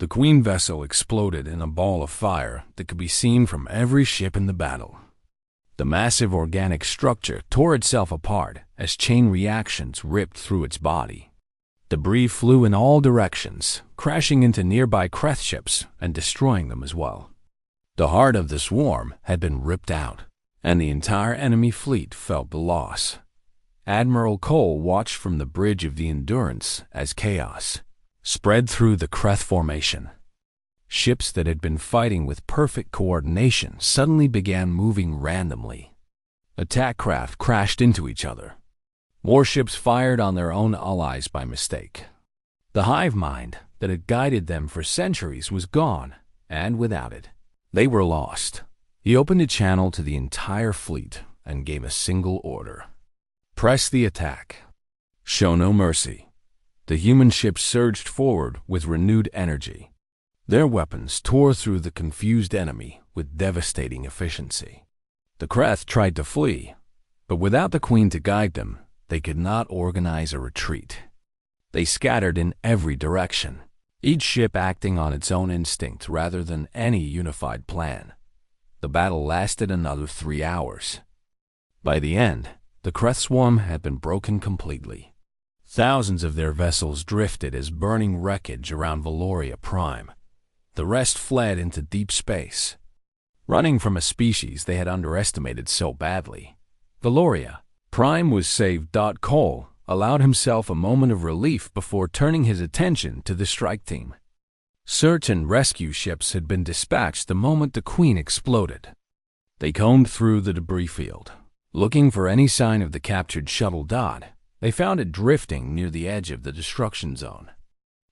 The Queen vessel exploded in a ball of fire that could be seen from every ship in the battle. The massive organic structure tore itself apart as chain reactions ripped through its body. Debris flew in all directions, crashing into nearby Kreth ships and destroying them as well. The heart of the swarm had been ripped out, and the entire enemy fleet felt the loss. Admiral Cole watched from the bridge of the Endurance as chaos spread through the Kreth formation. Ships that had been fighting with perfect coordination suddenly began moving randomly. Attack craft crashed into each other. Warships fired on their own allies by mistake. The hive mind that had guided them for centuries was gone, and without it, they were lost. He opened a channel to the entire fleet and gave a single order. Press the attack. Show no mercy. The human ships surged forward with renewed energy. Their weapons tore through the confused enemy with devastating efficiency. The Kreth tried to flee, but without the Queen to guide them, they could not organize a retreat. They scattered in every direction, each ship acting on its own instinct rather than any unified plan. The battle lasted another 3 hours. By the end, the Kreth swarm had been broken completely. Thousands of their vessels drifted as burning wreckage around Valoria Prime. The rest fled into deep space, running from a species they had underestimated so badly. Valoria Prime was saved. Cole allowed himself a moment of relief before turning his attention to the strike team. Search and rescue ships had been dispatched the moment the Queen exploded. They combed through the debris field, looking for any sign of the captured shuttle. They found it drifting near the edge of the destruction zone.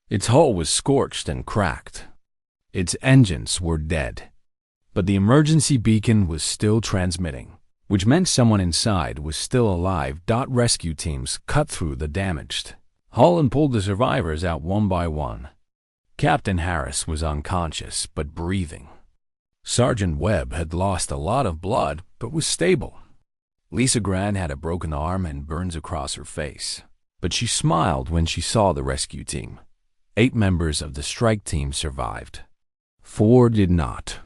Its hull was scorched and cracked. Its engines were dead, but the emergency beacon was still transmitting, which meant someone inside was still alive. Rescue teams cut through the damaged hull and pulled the survivors out one by one. Captain Harris was unconscious but breathing. Sergeant Webb had lost a lot of blood but was stable. Lisa Grant had a broken arm and burns across her face, but she smiled when she saw the rescue team. 8 members of the strike team survived. 4 did not.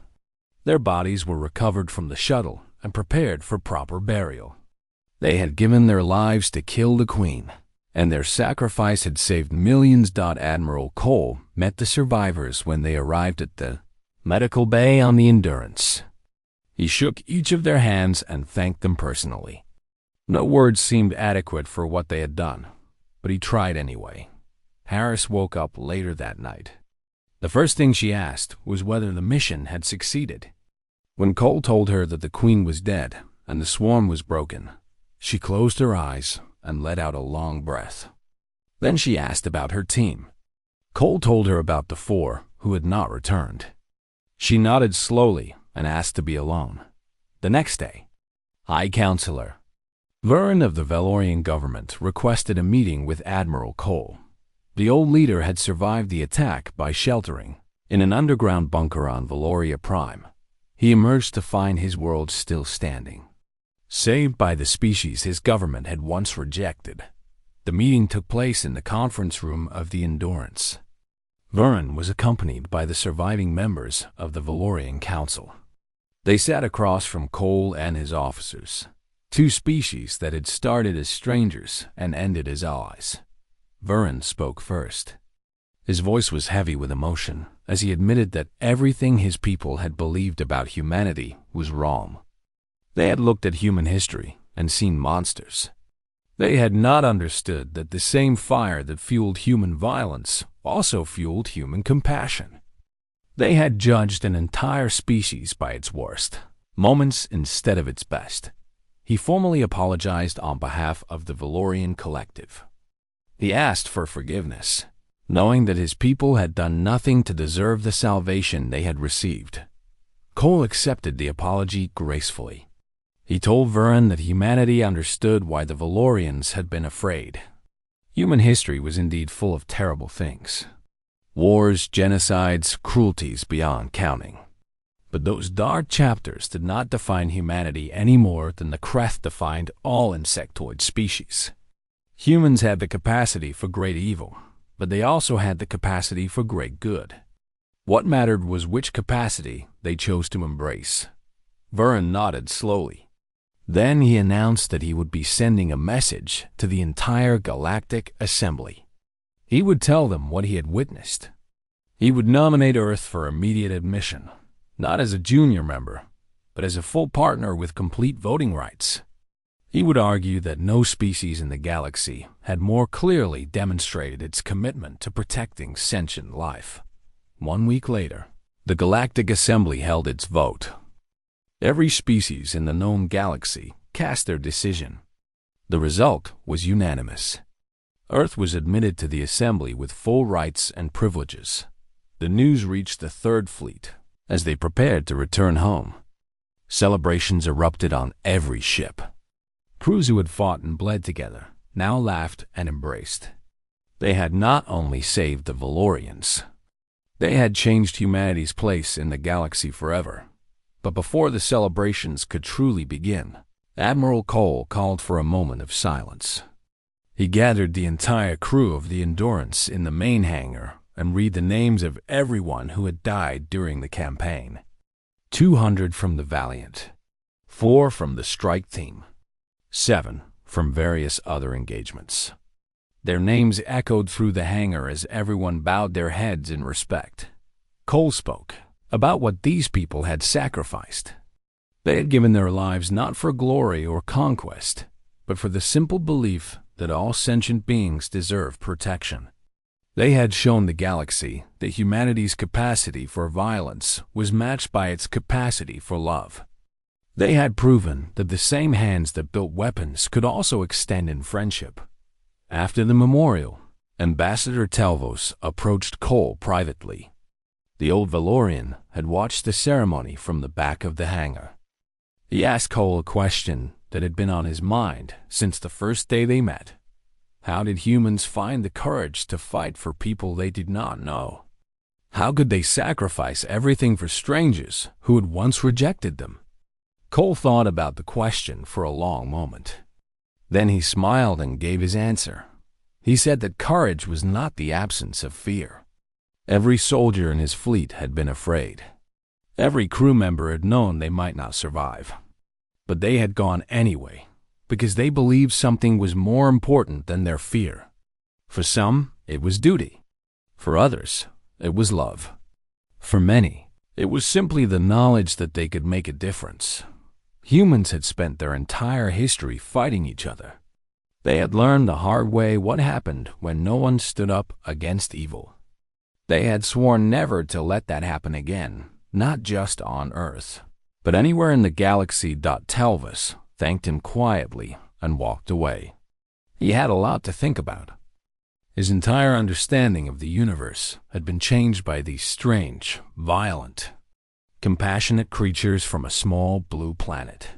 Their bodies were recovered from the shuttle and prepared for proper burial. They had given their lives to kill the Queen, and their sacrifice had saved millions. Admiral Cole met the survivors when they arrived at the medical bay on the Endurance. He shook each of their hands and thanked them personally. No words seemed adequate for what they had done, but he tried anyway. Harris woke up later that night. The first thing she asked was whether the mission had succeeded. When Cole told her that the Queen was dead and the swarm was broken, she closed her eyes and let out a long breath. Then she asked about her team. Cole told her about the 4 who had not returned. She nodded slowly and asked to be alone. The next day, High Counselor Vern of the Valorian government requested a meeting with Admiral Cole. The old leader had survived the attack by sheltering in an underground bunker on Valoria Prime. He emerged to find his world still standing, saved by the species his government had once rejected. The meeting took place in the conference room of the Endurance. Vern was accompanied by the surviving members of the Valorian Council. They sat across from Cole and his officers, 2 species that had started as strangers and ended as allies. Vern spoke first. His voice was heavy with emotion as he admitted that everything his people had believed about humanity was wrong. They had looked at human history and seen monsters. They had not understood that the same fire that fueled human violence also fueled human compassion. They had judged an entire species by its worst moments instead of its best. He formally apologized on behalf of the Valorian collective. He asked for forgiveness, knowing that his people had done nothing to deserve the salvation they had received. Cole accepted the apology gracefully. He told Vern that humanity understood why the Valorians had been afraid. Human history was indeed full of terrible things. Wars, genocides, cruelties beyond counting. But those dark chapters did not define humanity any more than the Kreth defined all insectoid species. Humans had the capacity for great evil, but they also had the capacity for great good. What mattered was which capacity they chose to embrace. Vern nodded slowly. Then he announced that he would be sending a message to the entire Galactic Assembly. He would tell them what he had witnessed. He would nominate Earth for immediate admission, not as a junior member, but as a full partner with complete voting rights. He would argue that no species in the galaxy had more clearly demonstrated its commitment to protecting sentient life. 1 week later, the Galactic Assembly held its vote. Every species in the known galaxy cast their decision. The result was unanimous. Earth was admitted to the Assembly with full rights and privileges. The news reached the Third Fleet as they prepared to return home. Celebrations erupted on every ship. Crews who had fought and bled together now laughed and embraced. They had not only saved the Valorians, they had changed humanity's place in the galaxy forever. But before the celebrations could truly begin, Admiral Cole called for a moment of silence. He gathered the entire crew of the Endurance in the main hangar and read the names of everyone who had died during the campaign. 200 from the Valiant, 4 from the Strike Team, 7 from various other engagements. Their names echoed through the hangar as everyone bowed their heads in respect. Cole spoke about what these people had sacrificed. They had given their lives not for glory or conquest, but for the simple belief that all sentient beings deserve protection. They had shown the galaxy that humanity's capacity for violence was matched by its capacity for love. They had proven that the same hands that built weapons could also extend in friendship. After the memorial, Ambassador Telvos approached Cole privately. The old Valorian had watched the ceremony from the back of the hangar. He asked Cole a question that had been on his mind since the first day they met. How did humans find the courage to fight for people they did not know? How could they sacrifice everything for strangers who had once rejected them? Cole thought about the question for a long moment. Then he smiled and gave his answer. He said that courage was not the absence of fear. Every soldier in his fleet had been afraid. Every crew member had known they might not survive. But they had gone anyway, because they believed something was more important than their fear. For some, it was duty. For others, it was love. For many, it was simply the knowledge that they could make a difference. Humans had spent their entire history fighting each other. They had learned the hard way what happened when no one stood up against evil. They had sworn never to let that happen again, not just on Earth, but anywhere in the galaxy. Telvos thanked him quietly and walked away. He had a lot to think about. His entire understanding of the universe had been changed by these strange, violent, compassionate creatures from a small blue planet.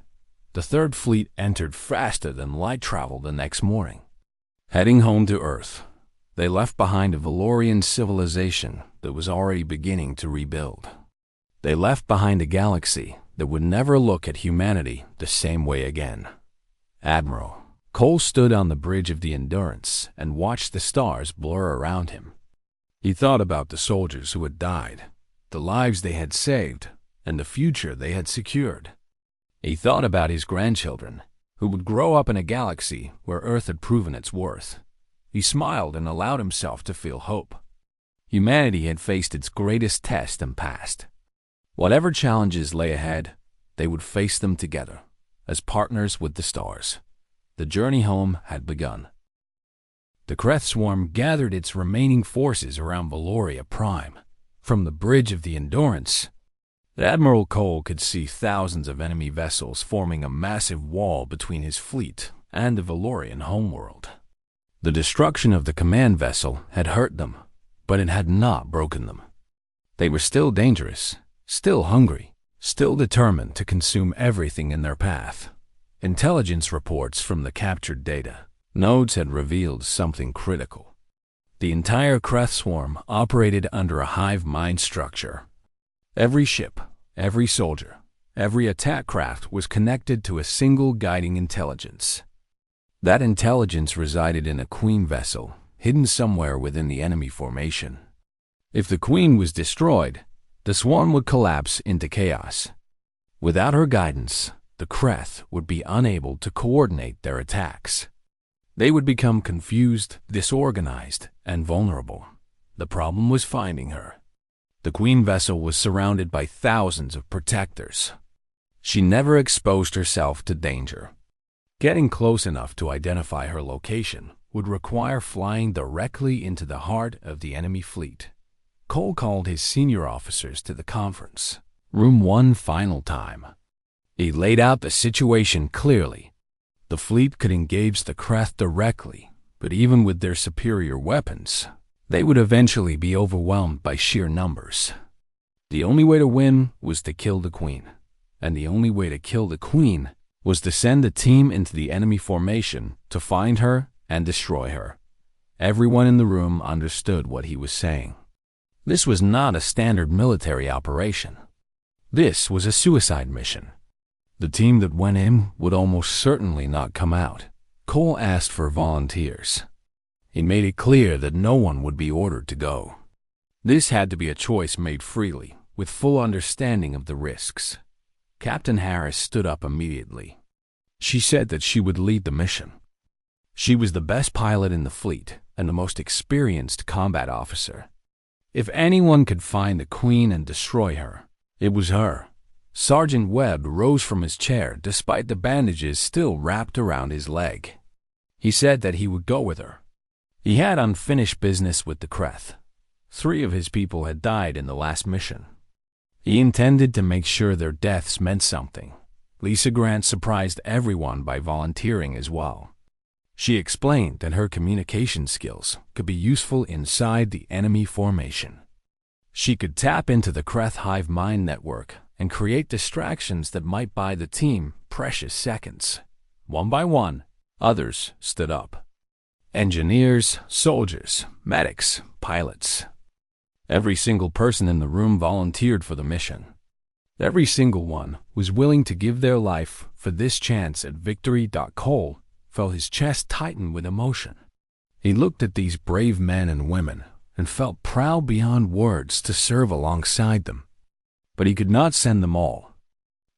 The Third Fleet entered faster than light travel the next morning. Heading home to Earth, they left behind a Valorian civilization that was already beginning to rebuild. They left behind a galaxy that would never look at humanity the same way again. Admiral Cole stood on the bridge of the Endurance and watched the stars blur around him. He thought about the soldiers who had died, the lives they had saved, and the future they had secured. He thought about his grandchildren, who would grow up in a galaxy where Earth had proven its worth. He smiled and allowed himself to feel hope. Humanity had faced its greatest test and passed. Whatever challenges lay ahead, they would face them together, as partners with the stars. The journey home had begun. The Kreth swarm gathered its remaining forces around Valoria Prime. From the bridge of the Endurance, Admiral Cole could see thousands of enemy vessels forming a massive wall between his fleet and the Valorian homeworld. The destruction of the command vessel had hurt them, but it had not broken them. They were still dangerous, still hungry, still determined to consume everything in their path. Intelligence reports from the captured data nodes had revealed something critical. The entire Kreth swarm operated under a hive mind structure. Every ship, every soldier, every attack craft was connected to a single guiding intelligence. That intelligence resided in a queen vessel, hidden somewhere within the enemy formation. If the Queen was destroyed, the swarm would collapse into chaos. Without her guidance, the Kreth would be unable to coordinate their attacks. They would become confused, disorganized, and vulnerable. The problem was finding her. The Queen vessel was surrounded by thousands of protectors. She never exposed herself to danger. Getting close enough to identify her location would require flying directly into the heart of the enemy fleet. Cole called his senior officers to the conference room one final time. He laid out the situation clearly. The fleet could engage the Kreth directly, but even with their superior weapons, they would eventually be overwhelmed by sheer numbers. The only way to win was to kill the Queen, and the only way to kill the Queen was to send a team into the enemy formation to find her and destroy her. Everyone in the room understood what he was saying. This was not a standard military operation. This was a suicide mission. The team that went in would almost certainly not come out. Cole asked for volunteers. He made it clear that no one would be ordered to go. This had to be a choice made freely, with full understanding of the risks. Captain Harris stood up immediately. She said that she would lead the mission. She was the best pilot in the fleet and the most experienced combat officer. If anyone could find the Queen and destroy her, it was her. Sergeant Webb rose from his chair despite the bandages still wrapped around his leg. He said that he would go with her. He had unfinished business with the Kreth. 3 of his people had died in the last mission. He intended to make sure their deaths meant something. Lisa Grant surprised everyone by volunteering as well. She explained that her communication skills could be useful inside the enemy formation. She could tap into the Kreth hive mind network and create distractions that might buy the team precious seconds. One by one, others stood up. Engineers, soldiers, medics, pilots. Every single person in the room volunteered for the mission. Every single one was willing to give their life for this chance at victory. Cole felt his chest tighten with emotion. He looked at these brave men and women and felt proud beyond words to serve alongside them. But he could not send them all.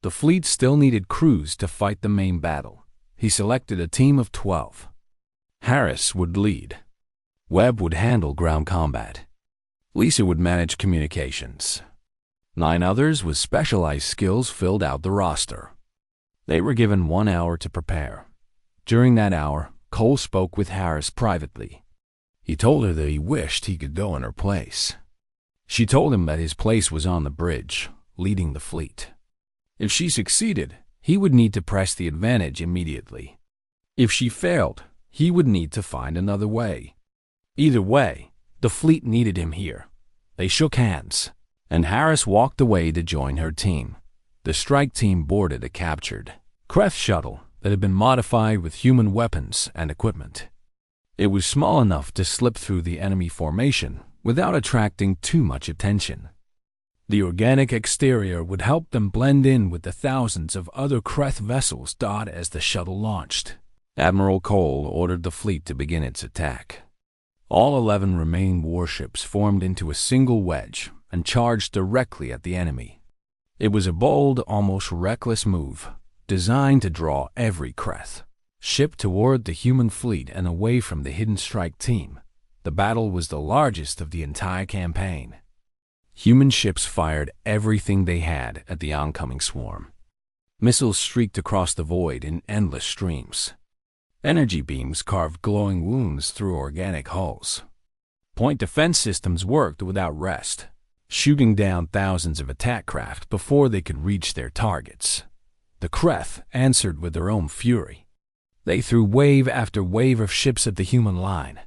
The fleet still needed crews to fight the main battle. He selected a team of 12. Harris would lead. Webb would handle ground combat. Lisa would manage communications. 9 others with specialized skills filled out the roster. They were given 1 hour to prepare. During that hour, Cole spoke with Harris privately. He told her that he wished he could go in her place. She told him that his place was on the bridge, leading the fleet. If she succeeded, he would need to press the advantage immediately. If she failed, he would need to find another way. Either way, the fleet needed him here. They shook hands, and Harris walked away to join her team. The strike team boarded a captured Kreth shuttle that had been modified with human weapons and equipment. It was small enough to slip through the enemy formation without attracting too much attention. The organic exterior would help them blend in with the thousands of other Kreth vessels dotted as the shuttle launched. Admiral Cole ordered the fleet to begin its attack. All 11 remaining warships formed into a single wedge and charged directly at the enemy. It was a bold, almost reckless move, designed to draw every Kreth ship toward the human fleet and away from the hidden strike team. The battle was the largest of the entire campaign. Human ships fired everything they had at the oncoming swarm. Missiles streaked across the void in endless streams. Energy beams carved glowing wounds through organic hulls. Point defense systems worked without rest, shooting down thousands of attack craft before they could reach their targets. The Kreth answered with their own fury. They threw wave after wave of ships at the human line.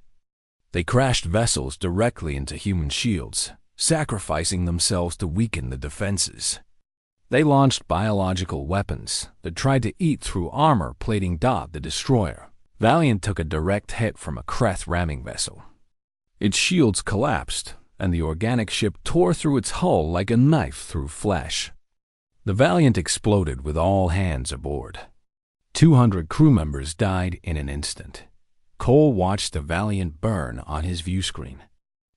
They crashed vessels directly into human shields, sacrificing themselves to weaken the defenses. They launched biological weapons that tried to eat through armor plating the destroyer. Valiant took a direct hit from a Kreth ramming vessel. Its shields collapsed, and the organic ship tore through its hull like a knife through flesh. The Valiant exploded with all hands aboard. 200 crew members died in an instant. Cole watched the Valiant burn on his view screen.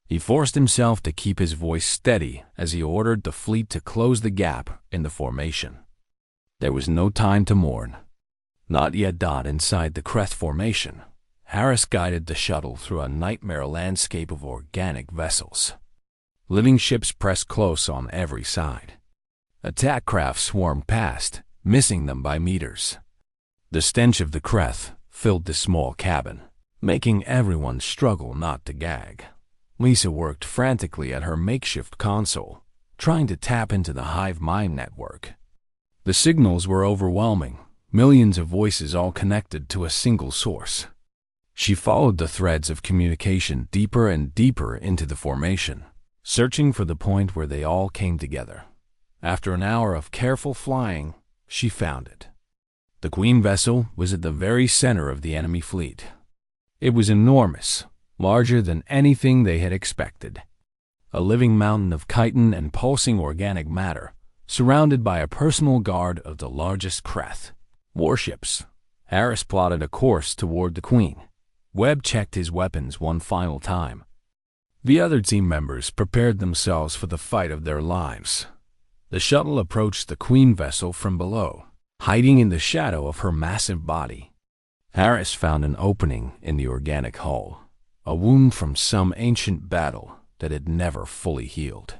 He forced himself to keep his voice steady as he ordered the fleet to close the gap in the formation. There was no time to mourn. Not yet. Inside the Kreth formation, Harris guided the shuttle through a nightmare landscape of organic vessels. Living ships pressed close on every side. Attack craft swarmed past, missing them by meters. The stench of the Kreth filled the small cabin, making everyone struggle not to gag. Lisa worked frantically at her makeshift console, trying to tap into the hive mind network. The signals were overwhelming, millions of voices all connected to a single source. She followed the threads of communication deeper and deeper into the formation, searching for the point where they all came together. After an hour of careful flying, she found it. The Queen vessel was at the very center of the enemy fleet. It was enormous, larger than anything they had expected. A living mountain of chitin and pulsing organic matter, surrounded by a personal guard of the largest Kreth warships. Harris plotted a course toward the Queen. Webb checked his weapons one final time. The other team members prepared themselves for the fight of their lives. The shuttle approached the Queen vessel from below, hiding in the shadow of her massive body. Harris found an opening in the organic hull, a wound from some ancient battle that had never fully healed.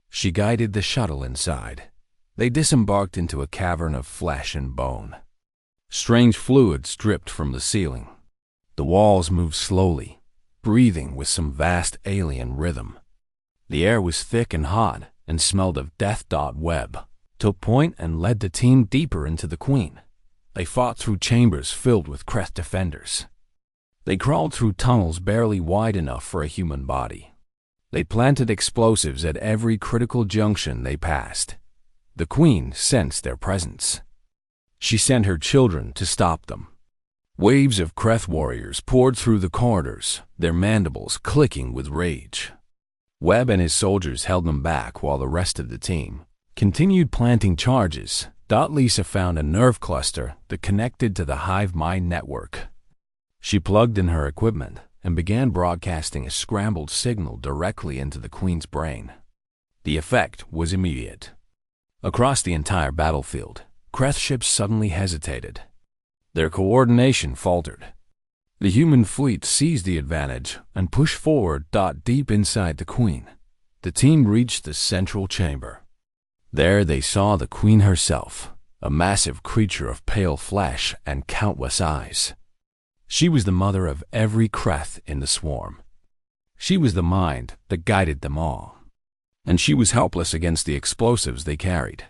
She guided the shuttle inside. They disembarked into a cavern of flesh and bone. Strange fluids dripped from the ceiling. The walls moved slowly, breathing with some vast alien rhythm. The air was thick and hot and smelled of death. Webb took point and led the team deeper into the Queen. They fought through chambers filled with Kreth defenders. They crawled through tunnels barely wide enough for a human body. They planted explosives at every critical junction they passed. The Queen sensed their presence. She sent her children to stop them. Waves of Kreth warriors poured through the corridors, their mandibles clicking with rage. Webb and his soldiers held them back while the rest of the team continued planting charges. Lisa found a nerve cluster that connected to the hive mind network. She plugged in her equipment and began broadcasting a scrambled signal directly into the Queen's brain. The effect was immediate. Across the entire battlefield, Kreth ships suddenly hesitated. Their coordination faltered. The human fleet seized the advantage and pushed forward. Deep inside the Queen, the team reached the central chamber. There they saw the Queen herself, a massive creature of pale flesh and countless eyes. She was the mother of every Kreth in the swarm. She was the mind that guided them all. And she was helpless against the explosives they carried.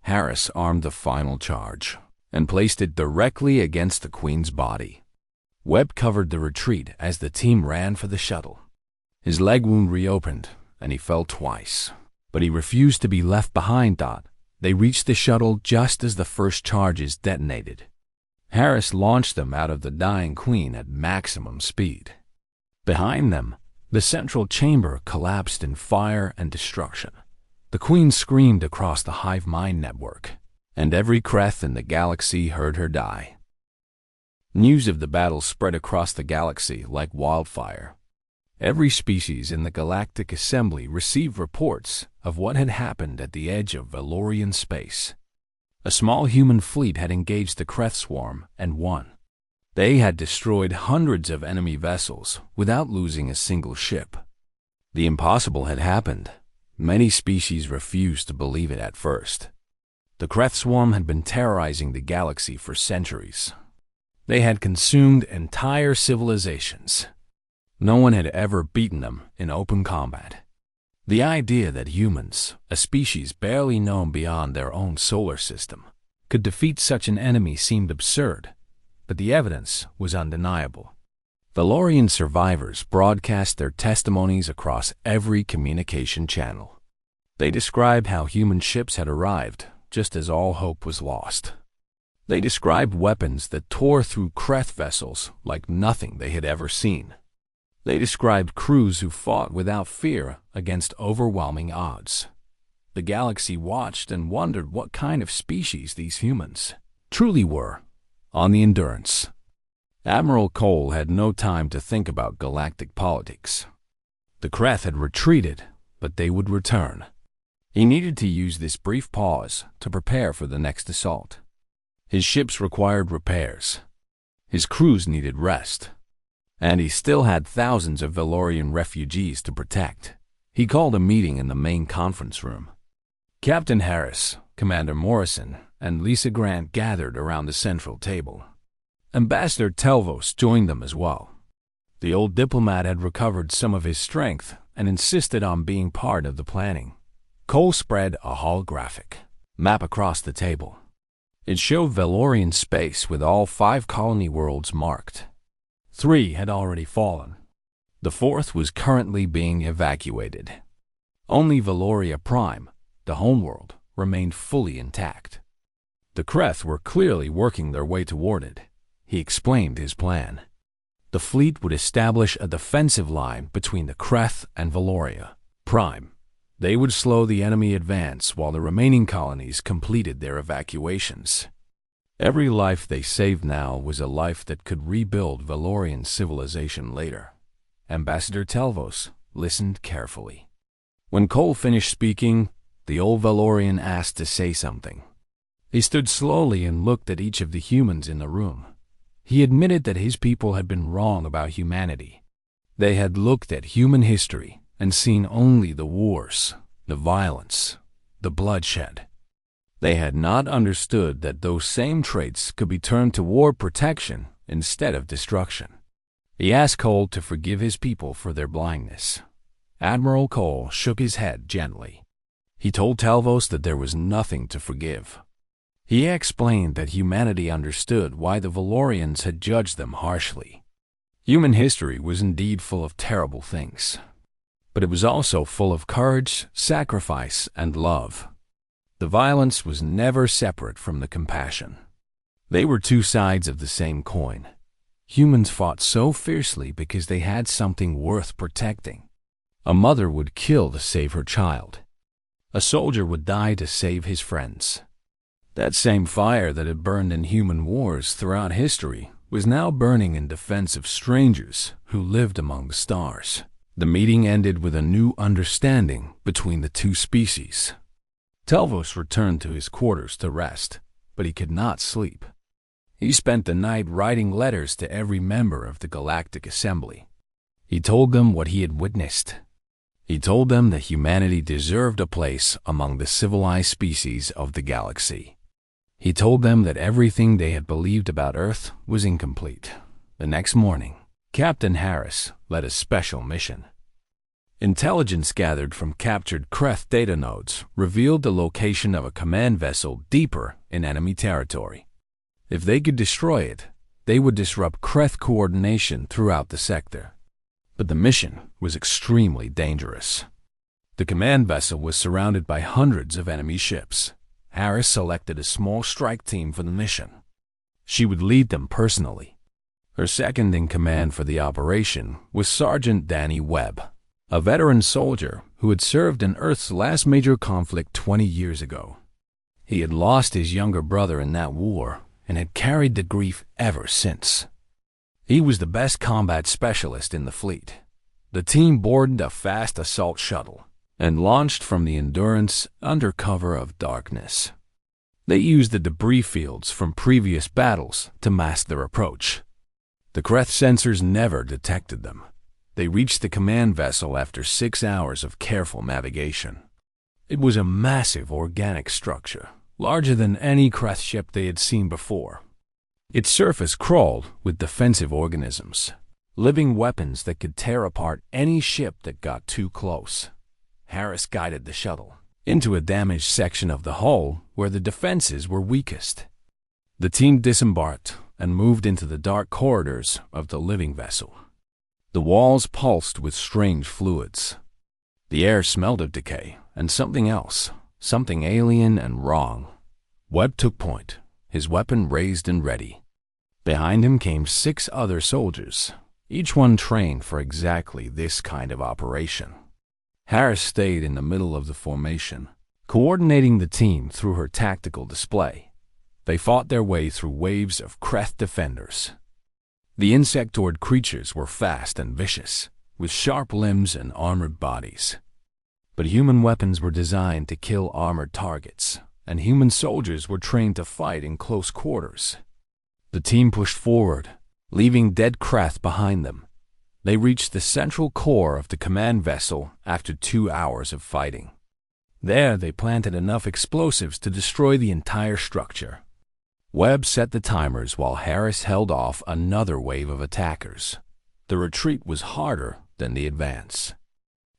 Harris armed the final charge and placed it directly against the Queen's body. Webb covered the retreat as the team ran for the shuttle. His leg wound reopened, and he fell twice, but he refused to be left behind. They reached the shuttle just as the first charges detonated. Harris launched them out of the dying Queen at maximum speed. Behind them, the central chamber collapsed in fire and destruction. The Queen screamed across the hive mind network, and every Kreth in the galaxy heard her die. News of the battle spread across the galaxy like wildfire. Every species in the Galactic Assembly received reports of what had happened at the edge of Valorian space. A small human fleet had engaged the Kreth swarm and won. They had destroyed hundreds of enemy vessels without losing a single ship. The impossible had happened. Many species refused to believe it at first. The Kreth swarm had been terrorizing the galaxy for centuries. They had consumed entire civilizations. No one had ever beaten them in open combat. The idea that humans, a species barely known beyond their own solar system, could defeat such an enemy seemed absurd, but the evidence was undeniable. Valorian survivors broadcast their testimonies across every communication channel. They described how human ships had arrived just as all hope was lost. They described weapons that tore through Kreth vessels like nothing they had ever seen. They described crews who fought without fear against overwhelming odds. The galaxy watched and wondered what kind of species these humans truly were on the Endurance. Admiral Cole had no time to think about galactic politics. The Kreth had retreated, but they would return. He needed to use this brief pause to prepare for the next assault. His ships required repairs. His crews needed rest. And he still had thousands of Valorian refugees to protect. He called a meeting in the main conference room. Captain Harris, Commander Morrison, and Lisa Grant gathered around the central table. Ambassador Telvos joined them as well. The old diplomat had recovered some of his strength and insisted on being part of the planning. Cole spread a holographic map across the table. It showed Valorian space with all 5 colony worlds marked. 3 had already fallen. The 4th was currently being evacuated. Only Valoria Prime, the homeworld, remained fully intact. The Kreth were clearly working their way toward it. He explained his plan. The fleet would establish a defensive line between the Kreth and Valoria Prime. They would slow the enemy advance while the remaining colonies completed their evacuations. Every life they saved now was a life that could rebuild Valorian civilization later. Ambassador Telvos listened carefully. When Cole finished speaking, the old Valorian asked to say something. He stood slowly and looked at each of the humans in the room. He admitted that his people had been wrong about humanity. They had looked at human history and seen only the wars, the violence, the bloodshed. They had not understood that those same traits could be turned toward protection instead of destruction. He asked Cole to forgive his people for their blindness. Admiral Cole shook his head gently. He told Telvos that there was nothing to forgive. He explained that humanity understood why the Valorians had judged them harshly. Human history was indeed full of terrible things, but it was also full of courage, sacrifice, and love. The violence was never separate from the compassion. They were 2 sides of the same coin. Humans fought so fiercely because they had something worth protecting. A mother would kill to save her child. A soldier would die to save his friends. That same fire that had burned in human wars throughout history was now burning in defense of strangers who lived among the stars. The meeting ended with a new understanding between the 2 species. Telvos returned to his quarters to rest, but he could not sleep. He spent the night writing letters to every member of the Galactic Assembly. He told them what he had witnessed. He told them that humanity deserved a place among the civilized species of the galaxy. He told them that everything they had believed about Earth was incomplete. The next morning, Captain Harris led a special mission. Intelligence gathered from captured Kreth data nodes revealed the location of a command vessel deeper in enemy territory. If they could destroy it, they would disrupt Kreth coordination throughout the sector. But the mission was extremely dangerous. The command vessel was surrounded by hundreds of enemy ships. Harris selected a small strike team for the mission. She would lead them personally. Her second in command for the operation was Sergeant Danny Webb, a veteran soldier who had served in Earth's last major conflict 20 years ago. He had lost his younger brother in that war and had carried the grief ever since. He was the best combat specialist in the fleet. The team boarded a fast assault shuttle and launched from the Endurance under cover of darkness. They used the debris fields from previous battles to mask their approach. The Kreth sensors never detected them. They reached the command vessel after 6 hours of careful navigation. It was a massive organic structure, larger than any Kreth ship they had seen before. Its surface crawled with defensive organisms, living weapons that could tear apart any ship that got too close. Harris guided the shuttle into a damaged section of the hull where the defenses were weakest. The team disembarked and moved into the dark corridors of the living vessel. The walls pulsed with strange fluids. The air smelled of decay and something else, something alien and wrong. Webb took point, his weapon raised and ready. Behind him came 6 other soldiers, each one trained for exactly this kind of operation. Harris stayed in the middle of the formation, coordinating the team through her tactical display. They fought their way through waves of Kreth defenders. The insectoid creatures were fast and vicious. with sharp limbs and armored bodies. But human weapons were designed to kill armored targets, and human soldiers were trained to fight in close quarters. The team pushed forward, leaving dead Kreth behind them. They reached the central core of the command vessel after 2 hours of fighting. There, they planted enough explosives to destroy the entire structure. Webb set the timers while Harris held off another wave of attackers. The retreat was harder than the advance.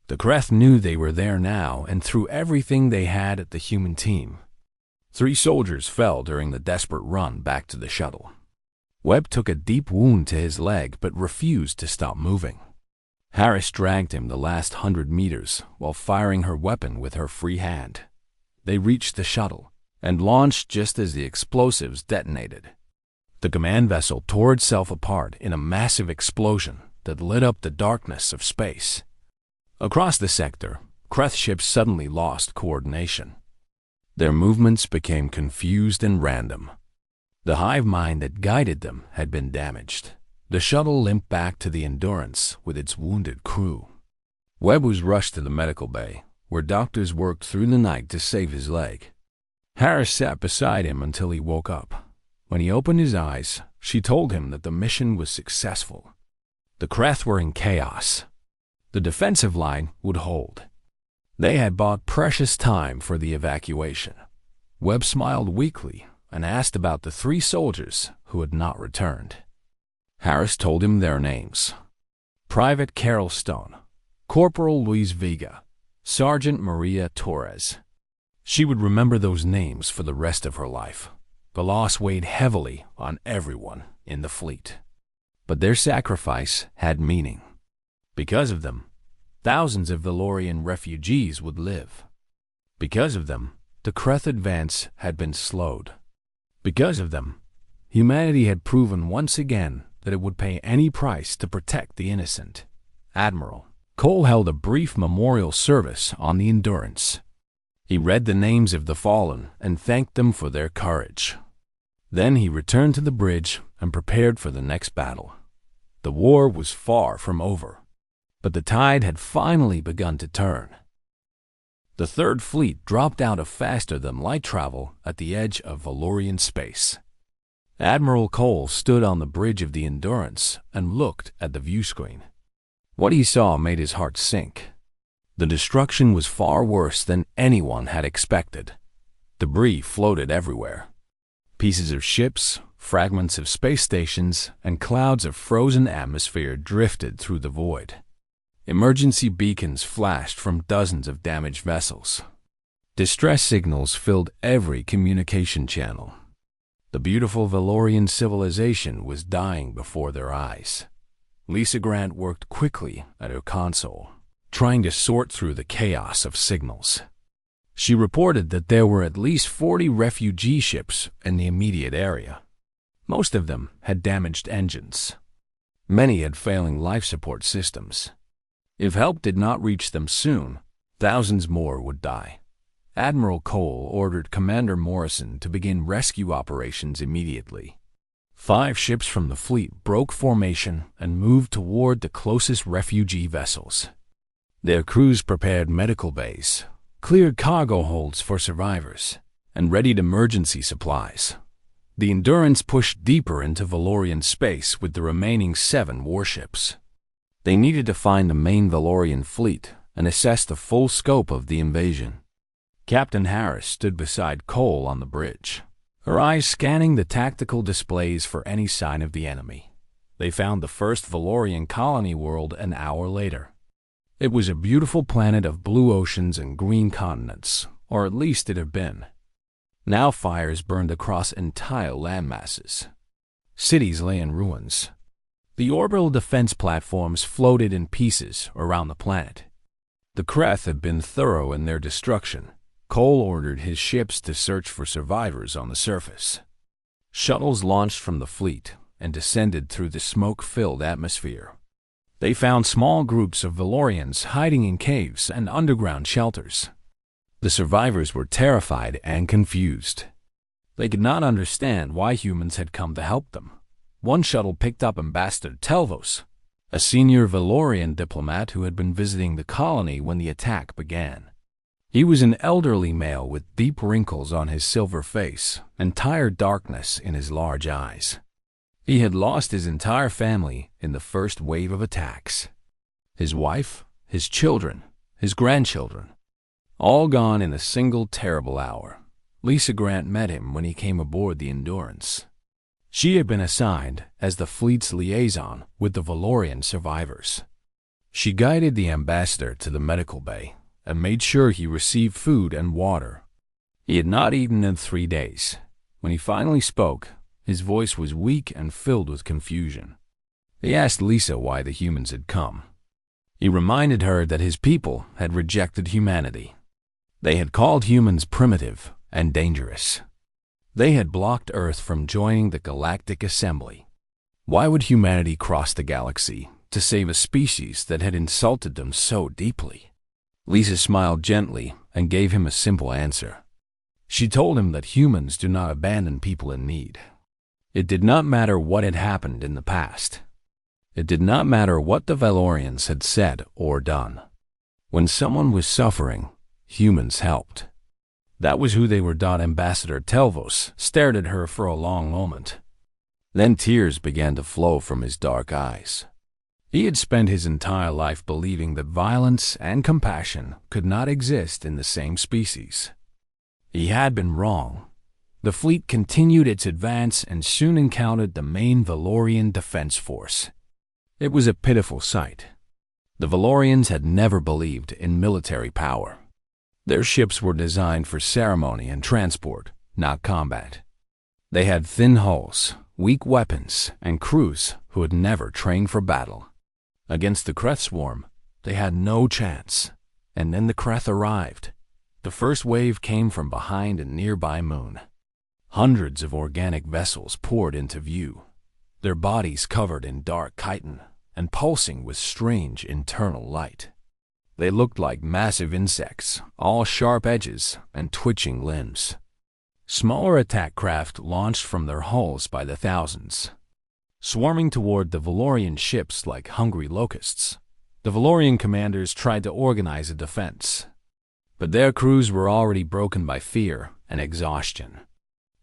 The Kreth knew they were there now and threw everything they had at the human team. 3 soldiers fell during the desperate run back to the shuttle. Webb took a deep wound to his leg but refused to stop moving. Harris dragged him the last 100 meters while firing her weapon with her free hand. They reached the shuttle and launched just as the explosives detonated. The command vessel tore itself apart in a massive explosion that lit up the darkness of space. Across the sector, Kreth ships suddenly lost coordination. Their movements became confused and random. The hive mind that guided them had been damaged. The shuttle limped back to the Endurance with its wounded crew. Webb was rushed to the medical bay, where doctors worked through the night to save his leg. Harris sat beside him until he woke up. When he opened his eyes, she told him that the mission was successful. The Kreth were in chaos. The defensive line would hold. They had bought precious time for the evacuation. Webb smiled weakly and asked about the 3 soldiers who had not returned. Harris told him their names: Private Carol Stone, Corporal Luis Vega, Sergeant Maria Torres. She would remember those names for the rest of her life. The loss weighed heavily on everyone in the fleet. But their sacrifice had meaning. Because of them, thousands of Valorian refugees would live. Because of them, the Kreth advance had been slowed. Because of them, humanity had proven once again that it would pay any price to protect the innocent. Admiral Cole held a brief memorial service on the Endurance. He read the names of the fallen and thanked them for their courage. Then he returned to the bridge and prepared for the next battle. The war was far from over, but the tide had finally begun to turn. The Third Fleet dropped out of faster-than-light travel at the edge of Valorian space. Admiral Cole stood on the bridge of the Endurance and looked at the viewscreen. What he saw made his heart sink. The destruction was far worse than anyone had expected. Debris floated everywhere. Pieces of ships, fragments of space stations, and clouds of frozen atmosphere drifted through the void. Emergency beacons flashed from dozens of damaged vessels. Distress signals filled every communication channel. The beautiful Valorian civilization was dying before their eyes. Lisa Grant worked quickly at her console, trying to sort through the chaos of signals. She reported that there were at least 40 refugee ships in the immediate area. Most of them had damaged engines. Many had failing life support systems. If help did not reach them soon, thousands more would die. Admiral Cole ordered Commander Morrison to begin rescue operations immediately. 5 ships from the fleet broke formation and moved toward the closest refugee vessels. Their crews prepared medical bays, cleared cargo holds for survivors, and readied emergency supplies. The Endurance pushed deeper into Valorian space with the remaining 7 warships. They needed to find the main Valorian fleet and assess the full scope of the invasion. Captain Harris stood beside Cole on the bridge, her eyes scanning the tactical displays for any sign of the enemy. They found the first Valorian colony world an hour later. It was a beautiful planet of blue oceans and green continents, or at least it had been. Now fires burned across entire landmasses. Cities lay in ruins. The orbital defense platforms floated in pieces around the planet. The Kreth had been thorough in their destruction. Cole ordered his ships to search for survivors on the surface. Shuttles launched from the fleet and descended through the smoke-filled atmosphere. They found small groups of Valorians hiding in caves and underground shelters. The survivors were terrified and confused. They could not understand why humans had come to help them. One shuttle picked up Ambassador Telvos. a senior Valorian diplomat who had been visiting the colony when the attack began. He was an elderly male with deep wrinkles on his silver face and tired darkness in his large eyes. He had lost his entire family in the first wave of attacks. His wife, his children, his grandchildren, all gone in a single terrible hour. Lisa Grant met him when he came aboard the Endurance. She had been assigned as the fleet's liaison with the Valorian survivors. She guided the ambassador to the medical bay and made sure he received food and water. He had not eaten in 3 days. When he finally spoke, his voice was weak and filled with confusion. He asked Lisa why the humans had come. He reminded her that his people had rejected humanity. They had called humans primitive and dangerous. They had blocked Earth from joining the Galactic Assembly. Why would humanity cross the galaxy to save a species that had insulted them so deeply? Lisa smiled gently and gave him a simple answer. She told him that humans do not abandon people in need. It did not matter what had happened in the past. It did not matter what the Valorians had said or done. When someone was suffering, humans helped. That was who they were. Ambassador Telvos stared at her for a long moment. Then tears began to flow from his dark eyes. He had spent his entire life believing that violence and compassion could not exist in the same species. He had been wrong. The fleet continued its advance and soon encountered the main Valorian defense force. It was a pitiful sight. The Valorians had never believed in military power. Their ships were designed for ceremony and transport, not combat. They had thin hulls, weak weapons, and crews who had never trained for battle. Against the Kreth swarm, they had no chance. And then the Kreth arrived. The first wave came from behind a nearby moon. Hundreds of organic vessels poured into view, their bodies covered in dark chitin and pulsing with strange internal light. They looked like massive insects, all sharp edges and twitching limbs. Smaller attack craft launched from their hulls by the thousands, swarming toward the Valorian ships like hungry locusts. The Valorian commanders tried to organize a defense, but their crews were already broken by fear and exhaustion.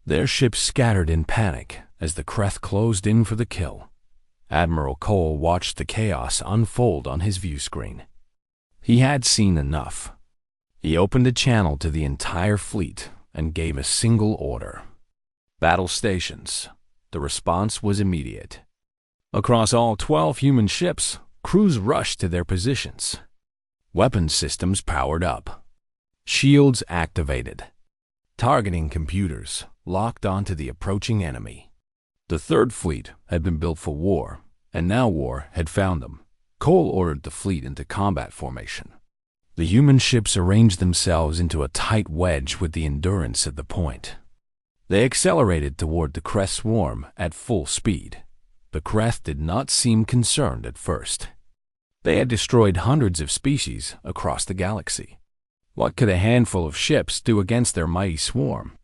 Their ships scattered in panic as the Kreth closed in for the kill. Admiral Cole watched the chaos unfold on his view screen. He had seen enough. He opened a channel to the entire fleet and gave a single order. Battle stations. The response was immediate. Across all 12 human ships, crews rushed to their positions. Weapons systems powered up. Shields activated. Targeting computers locked onto the approaching enemy. The Third Fleet had been built for war, and now war had found them. Cole ordered the fleet into combat formation. The human ships arranged themselves into a tight wedge with the Endurance at the point. They accelerated toward the Kreth swarm at full speed. The Kreth did not seem concerned at first. They had destroyed hundreds of species across the galaxy. What could a handful of ships do against their mighty swarm?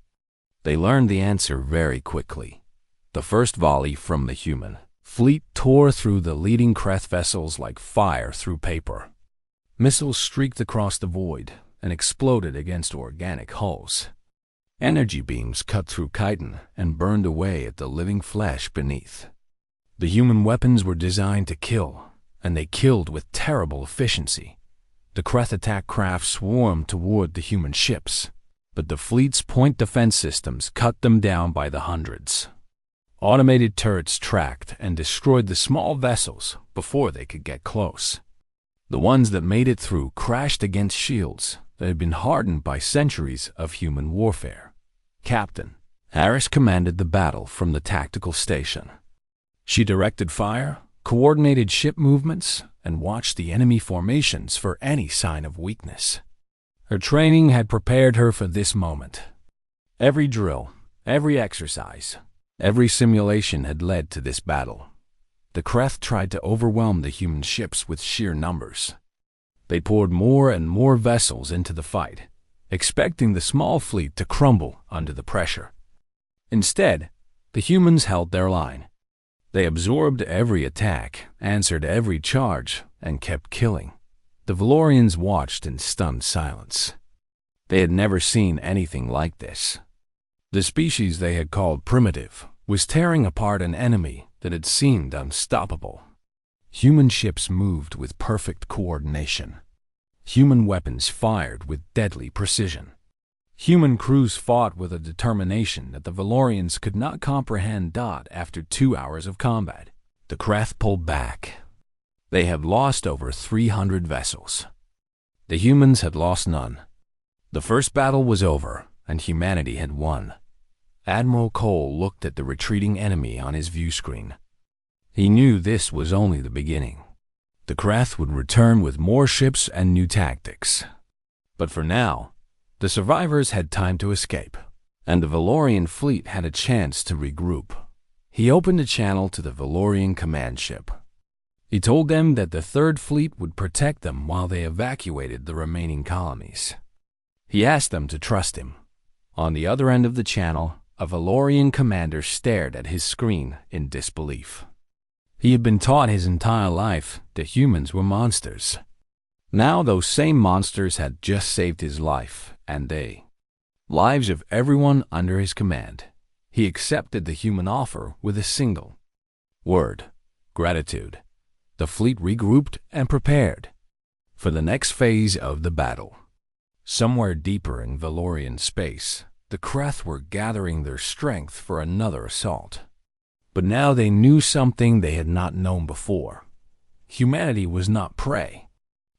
They learned the answer very quickly. The first volley from the human fleet tore through the leading Kreth vessels like fire through paper. Missiles streaked across the void and exploded against organic hulls. Energy beams cut through chitin and burned away at the living flesh beneath. The human weapons were designed to kill, and they killed with terrible efficiency. The Kreth attack craft swarmed toward the human ships, but the fleet's point defense systems cut them down by the hundreds. Automated turrets tracked and destroyed the small vessels before they could get close. The ones that made it through crashed against shields that had been hardened by centuries of human warfare. Captain Harris commanded the battle from the tactical station. She directed fire, coordinated ship movements, and watched the enemy formations for any sign of weakness. Her training had prepared her for this moment. Every drill, every exercise, every simulation had led to this battle. The Kreth tried to overwhelm the human ships with sheer numbers. They poured more and more vessels into the fight, expecting the small fleet to crumble under the pressure. Instead, the humans held their line. They absorbed every attack, answered every charge, and kept killing. The Valorians watched in stunned silence. They had never seen anything like this. The species they had called primitive was tearing apart an enemy that had seemed unstoppable. Human ships moved with perfect coordination. Human weapons fired with deadly precision. Human crews fought with a determination that the Valorians could not comprehend. After 2 hours of combat, the Krath pulled back. They had lost over 300 vessels. The humans had lost none. The first battle was over, and humanity had won. Admiral Cole looked at the retreating enemy on his view screen. He knew this was only the beginning. The Krath would return with more ships and new tactics. But for now, the survivors had time to escape, and the Valorian fleet had a chance to regroup. He opened a channel to the Valorian command ship. He told them that the Third Fleet would protect them while they evacuated the remaining colonies. He asked them to trust him. On the other end of the channel, a Valorian commander stared at his screen in disbelief. He had been taught his entire life that humans were monsters. Now those same monsters had just saved his life, and lives of everyone under his command. He accepted the human offer with a single word: gratitude. The fleet regrouped and prepared for the next phase of the battle. Somewhere deeper in Valorian space, the Krath were gathering their strength for another assault. But now they knew something they had not known before. Humanity was not prey.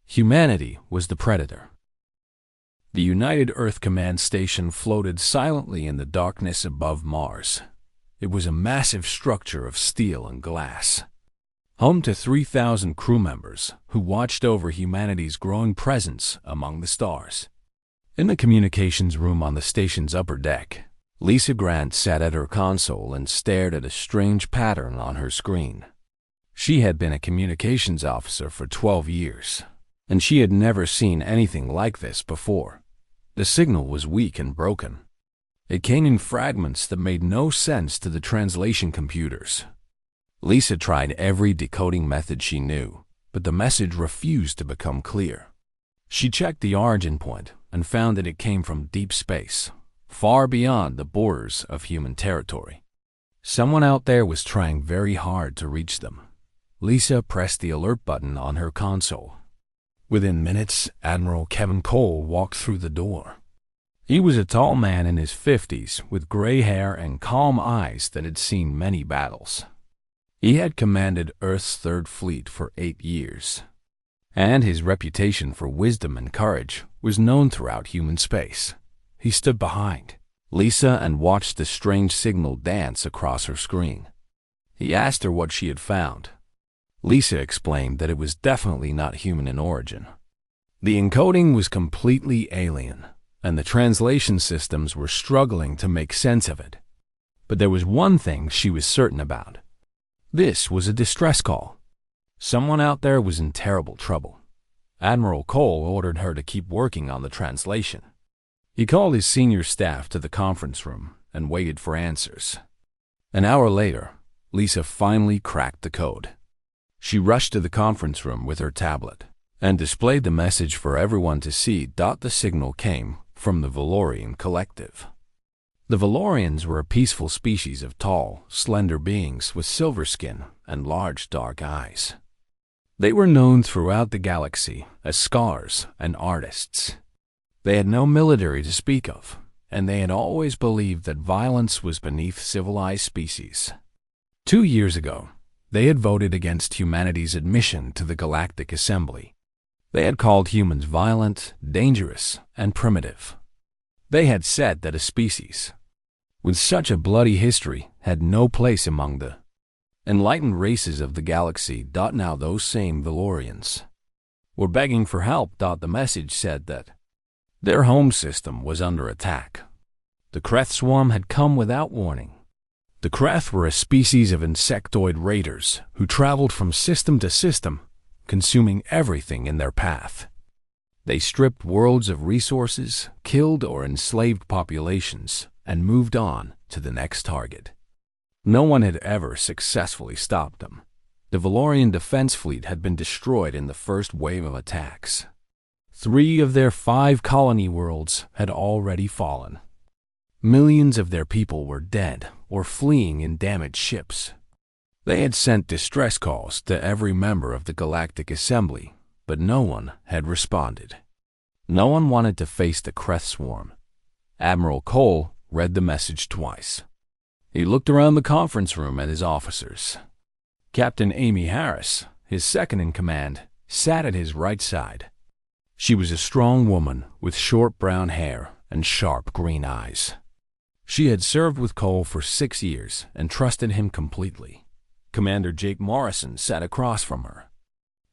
Humanity was the predator. The United Earth Command Station floated silently in the darkness above Mars. It was a massive structure of steel and glass, home to 3,000 crew members who watched over humanity's growing presence among the stars. In the communications room on the station's upper deck, Lisa Grant sat at her console and stared at a strange pattern on her screen. She had been a communications officer for 12 years, and she had never seen anything like this before. The signal was weak and broken. It came in fragments that made no sense to the translation computers. Lisa tried every decoding method she knew, but the message refused to become clear. She checked the origin point and found that it came from deep space, far beyond the borders of human territory. Someone out there was trying very hard to reach them. Lisa pressed the alert button on her console. Within minutes, Admiral Kevin Cole walked through the door. He was a tall man in his 50s with gray hair and calm eyes that had seen many battles. He had commanded Earth's Third Fleet for 8 years, and his reputation for wisdom and courage was known throughout human space. He stood behind Lisa and watched the strange signal dance across her screen. He asked her what she had found. Lisa explained that it was definitely not human in origin. The encoding was completely alien, and the translation systems were struggling to make sense of it. But there was one thing she was certain about. This was a distress call. Someone out there was in terrible trouble. Admiral Cole ordered her to keep working on the translation. He called his senior staff to the conference room and waited for answers. An hour later, Lisa finally cracked the code. She rushed to the conference room with her tablet and displayed the message for everyone to see. The signal came from the Valorian collective. The Valorians were a peaceful species of tall, slender beings with silver skin and large dark eyes. They were known throughout the galaxy as scholars and artists. They had no military to speak of, and they had always believed that violence was beneath civilized species. 2 years ago, they had voted against humanity's admission to the Galactic Assembly. They had called humans violent, dangerous, and primitive. They had said that a species with such a bloody history had no place among the enlightened races of the galaxy. Now those same Valorians were begging for help. The message said that their home system was under attack. The Krath swarm had come without warning. The Krath were a species of insectoid raiders who traveled from system to system, consuming everything in their path. They stripped worlds of resources, killed or enslaved populations, and moved on to the next target. No one had ever successfully stopped them. The Valorian defense fleet had been destroyed in the first wave of attacks. 3 of their 5 colony worlds had already fallen. Millions of their people were dead or fleeing in damaged ships. They had sent distress calls to every member of the Galactic Assembly, but no one had responded. No one wanted to face the Kreth swarm. Admiral Cole read the message twice. He looked around the conference room at his officers. Captain Amy Harris, his second-in-command, sat at his right side. She was a strong woman with short brown hair and sharp green eyes. She had served with Cole for 6 years and trusted him completely. Commander Jake Morrison sat across from her.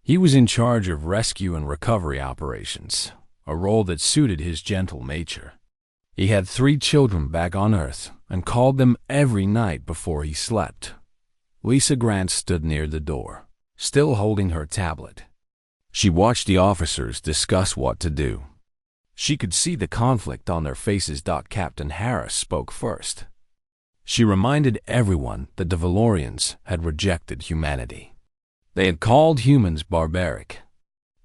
He was in charge of rescue and recovery operations, a role that suited his gentle nature. He had 3 children back on Earth and called them every night before he slept. Lisa Grant stood near the door, still holding her tablet. She watched the officers discuss what to do. She could see the conflict on their faces. Captain Harris spoke first. She reminded everyone that the Valorians had rejected humanity. They had called humans barbaric.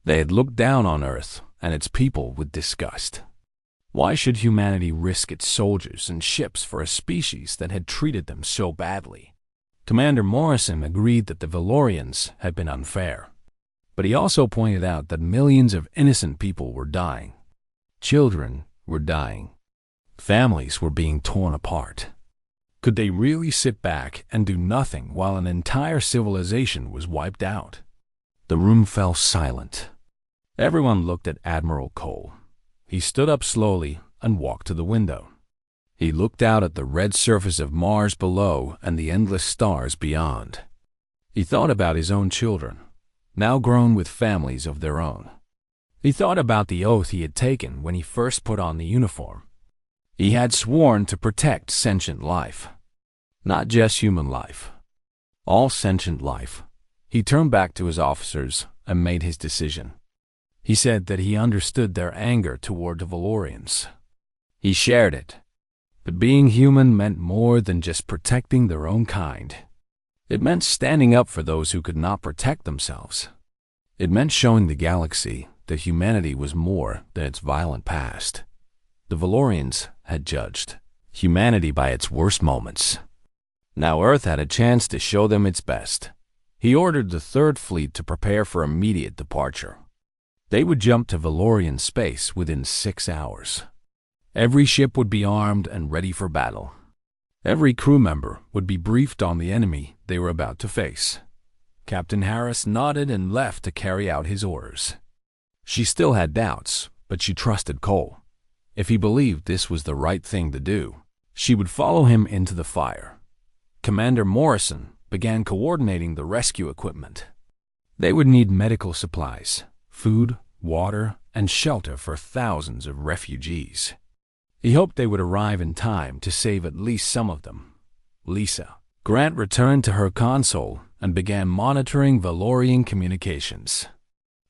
They had looked down on Earth and its people with disgust. Why should humanity risk its soldiers and ships for a species that had treated them so badly? Commander Morrison agreed that the Valorians had been unfair. But he also pointed out that millions of innocent people were dying. Children were dying. Families were being torn apart. Could they really sit back and do nothing while an entire civilization was wiped out? The room fell silent. Everyone looked at Admiral Cole. He stood up slowly and walked to the window. He looked out at the red surface of Mars below and the endless stars beyond. He thought about his own children, now grown with families of their own. He thought about the oath he had taken when he first put on the uniform. He had sworn to protect sentient life, not just human life, all sentient life. He turned back to his officers and made his decision. He said that he understood their anger toward the Valorians. He shared it. But being human meant more than just protecting their own kind. It meant standing up for those who could not protect themselves. It meant showing the galaxy that humanity was more than its violent past. The Valorians had judged humanity by its worst moments. Now Earth had a chance to show them its best. He ordered the 3rd Fleet to prepare for immediate departure. They would jump to Valorian space within 6 hours. Every ship would be armed and ready for battle. Every crew member would be briefed on the enemy they were about to face. Captain Harris nodded and left to carry out his orders. She still had doubts, but she trusted Cole. If he believed this was the right thing to do, she would follow him into the fire. Commander Morrison began coordinating the rescue equipment. They would need medical supplies, food, water, and shelter for thousands of refugees. He hoped they would arrive in time to save at least some of them. Lisa Grant returned to her console and began monitoring Valorian communications.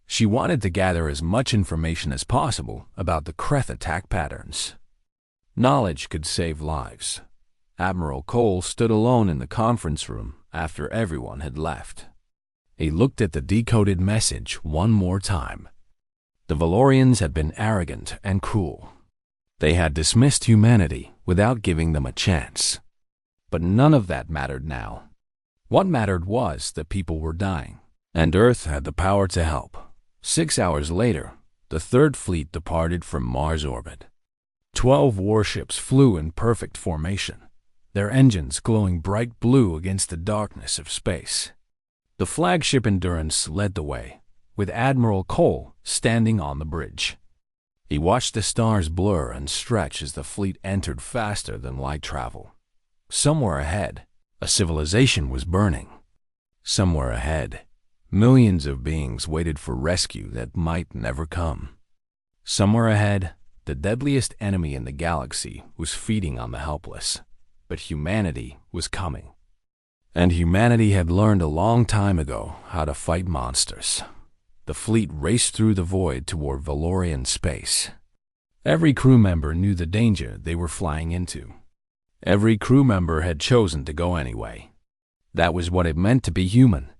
She wanted to gather as much information as possible about the Kreth attack patterns. Knowledge could save lives. Admiral Cole stood alone in the conference room after everyone had left. He looked at the decoded message one more time. The Valorians had been arrogant and cruel. They had dismissed humanity without giving them a chance. But none of that mattered now. What mattered was that people were dying, and Earth had the power to help. 6 hours later, the 3rd Fleet departed from Mars orbit. 12 warships flew in perfect formation, their engines glowing bright blue against the darkness of space. The flagship Endurance led the way, with Admiral Cole standing on the bridge. He watched the stars blur and stretch as the fleet entered faster than light travel. Somewhere ahead, a civilization was burning. Somewhere ahead, millions of beings waited for rescue that might never come. Somewhere ahead, the deadliest enemy in the galaxy was feeding on the helpless. But humanity was coming. And humanity had learned a long time ago how to fight monsters. The fleet raced through the void toward Valorian space. Every crew member knew the danger they were flying into. Every crew member had chosen to go anyway. That was what it meant to be human.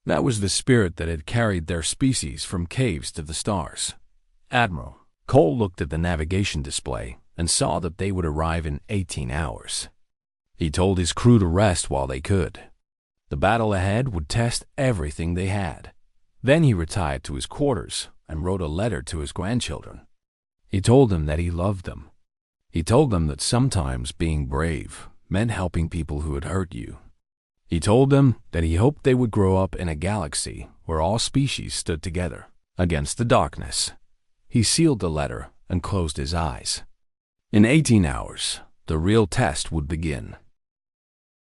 That was the spirit that had carried their species from caves to the stars. Admiral Cole looked at the navigation display and saw that they would arrive in 18 hours. He told his crew to rest while they could. The battle ahead would test everything they had. Then he retired to his quarters and wrote a letter to his grandchildren. He told them that he loved them. He told them that sometimes being brave meant helping people who had hurt you. He told them that he hoped they would grow up in a galaxy where all species stood together against the darkness. He sealed the letter and closed his eyes. In 18 hours, the real test would begin.